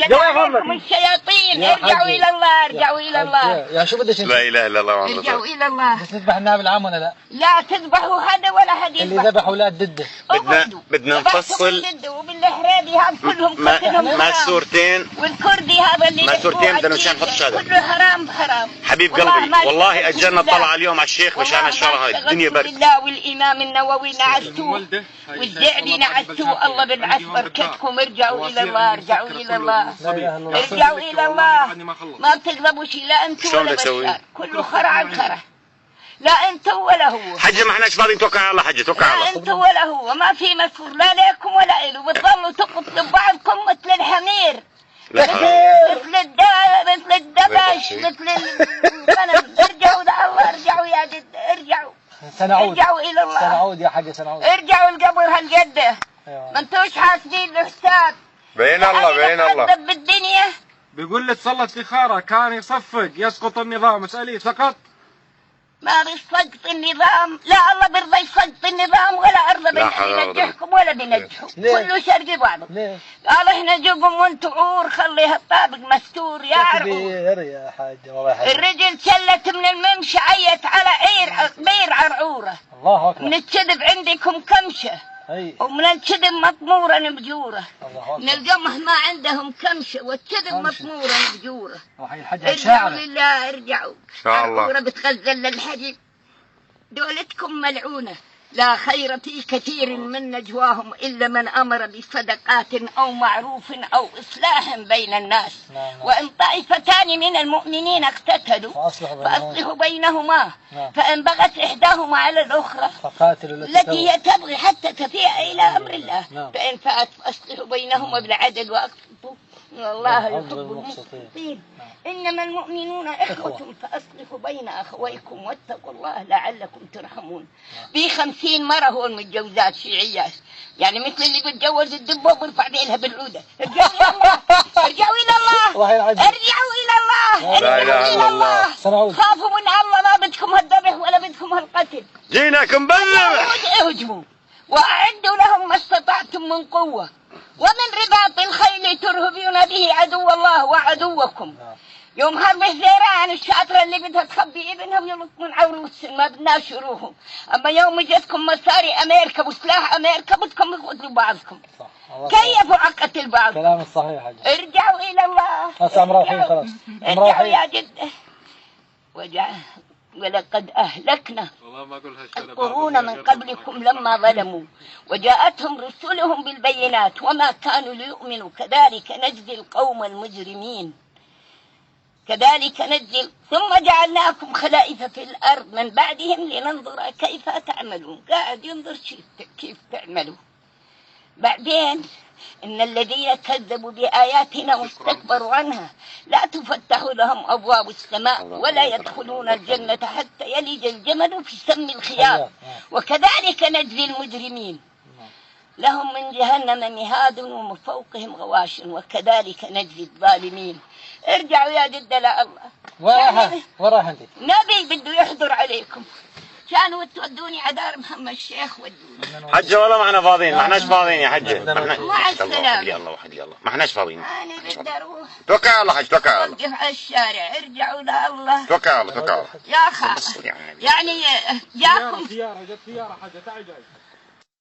عليكم الشياطين. ارجعوا الى الله، ارجعوا الى الله. يا شو بدك لا اله الا الله. ارجعوا الى الله. بس نذبح النائب العام ولا لا؟ لا تذبحوا هذا ولا هذا. اللي ذبح اولاد ضده. بدنا نفصل. وبالحرابي هذا كلهم قتلهم. ما السورتين والكردي هذا اللي ما السورتين بدنا مشان نحط شهاده. كله حرام حرام. حبيب قلبي والله اجلنا طلع اليوم على الشيخ مشان الشغله هاي الدنيا برد. بالله والامام النووي نعستوه والزعبي نعستوه. الله بالعف بركتكم. ارجعوا الى الله، ارجعوا الى الله، ارجعوا الى الله. ما بتقلبوا شيء لا انتم ولا بشار. كله خرع عن خرع. لا انت ولا هو. حجه ما احناش فاضيين. توكل على الله حجه، توكل على الله. لا انت ولا هو. ما في مسؤول لا لكم ولا له. بتضلوا تقتلوا بعضكم مثل الحمير، مثل الدبش، مثل الغنم. ارجعوا لله، ارجعوا يا جد، ارجعوا. سنعود، ارجعوا الى الله. سنعود يا حاجه، سنعود. ارجعوا القبر هالجده. ما انتوش حاسبين الحساب. بين الله بين الله. بالدنيا بيقول لي تسلط في خارة كان يصفق يسقط النظام. اسأليه سقط؟ ما بيسقط النظام. لا الله بيرضى يسقط النظام ولا أرضى بينجحكم ولا بينجحوا. كله شرقي بعضه. قال احنا جوكم وانتوا عور. خليها الطابق مستور يا عرعور. يا حاجة والله. الرجل شلت من الممشى عيت على بير عرعوره. الله أكبر. من الكذب عندكم كمشه ومن الكذب مطمورة مبجورة. من القمح ما عندهم كمشة والكذب مطمورة مبجورة. ارجعوا لله، ارجعوا. ان شاء الله. عرعورة بتغزل للحجب. دولتكم ملعونة. لا خير في كثير من نجواهم إلا من أمر بصدقات أو معروف أو إصلاح بين الناس. وإن طائفتان من المؤمنين اقتتلوا فأصلحوا بينهما. فإن بغت إحداهما على الأخرى التي هي تبغي حتى تفيء إلى أمر الله فإن فأت فأصلحوا بينهما بالعدل وأقسطوا الله يحب المقسطين. إنما المؤمنون إخوة فأصلحوا بين أخويكم واتقوا الله لعلكم ترحمون. في 50 مرة هو المتجوزات شيعيات، يعني مثل اللي بتجوز الدبة وبرفع ديلها بالعودة. ارجعوا إلى الله، ارجعوا إلى الله، ارجعوا إلى الله، ارجعوا إلى الله. خافوا من الله. ما بدكم هالذبح ولا بدكم هالقتل. جيناكم بالذبح. اهجموا وأعدوا لهم ما استطعتم من قوة ومن رباط الخيل ترهبون به عدو الله وعدوكم. يوم حرب الزيران الشاطرة اللي بدها تخبي ابنها ويلط من عروس ما بدناش يروحوا. أما يوم جتكم مصاري أمريكا وسلاح أمريكا بدكم تقتلوا بعضكم. كيفوا عقتل بعض. كلام الصحيح. ارجعوا إلى الله. هسه مروحين خلاص. ارجعوا يا جدة. ولقد أهلكنا القرون من قبلكم لما ظلموا وجاءتهم رسلهم بالبينات وما كانوا ليؤمنوا كذلك نجزي القوم المجرمين. كذلك نجزي. ثم جعلناكم خلائف في الأرض من بعدهم لننظر كيف تعملون. قاعد ينظر كيف تعملوا. بعدين إن الذين كذبوا بآياتنا واستكبروا عنها لا تفتح لهم أبواب السماء ولا يدخلون الجنة حتى يلج الجمل في سم الخياط وكذلك نجزي المجرمين. لهم من جهنم مهاد ومن فوقهم غواش وكذلك نجزي الظالمين. ارجعوا يا جد لا الله. وراها انت. نبي بده يحضر عليكم. كانوا تودوني على دار محمد الشيخ ودوني. حجة والله ما احنا فاضيين. ما احناش فاضيين يا حجة. مع السلامة. يا الله وحد يا الله. ما احناش فاضيين. انا بدي اروح. توكل على الله حج، توكل على الله. وقف على الشارع. ارجعوا لله. توكل على الله، توكل على الله. يا خالد يعني جاكم سيارة جت سيارة حاجة تعي جاي.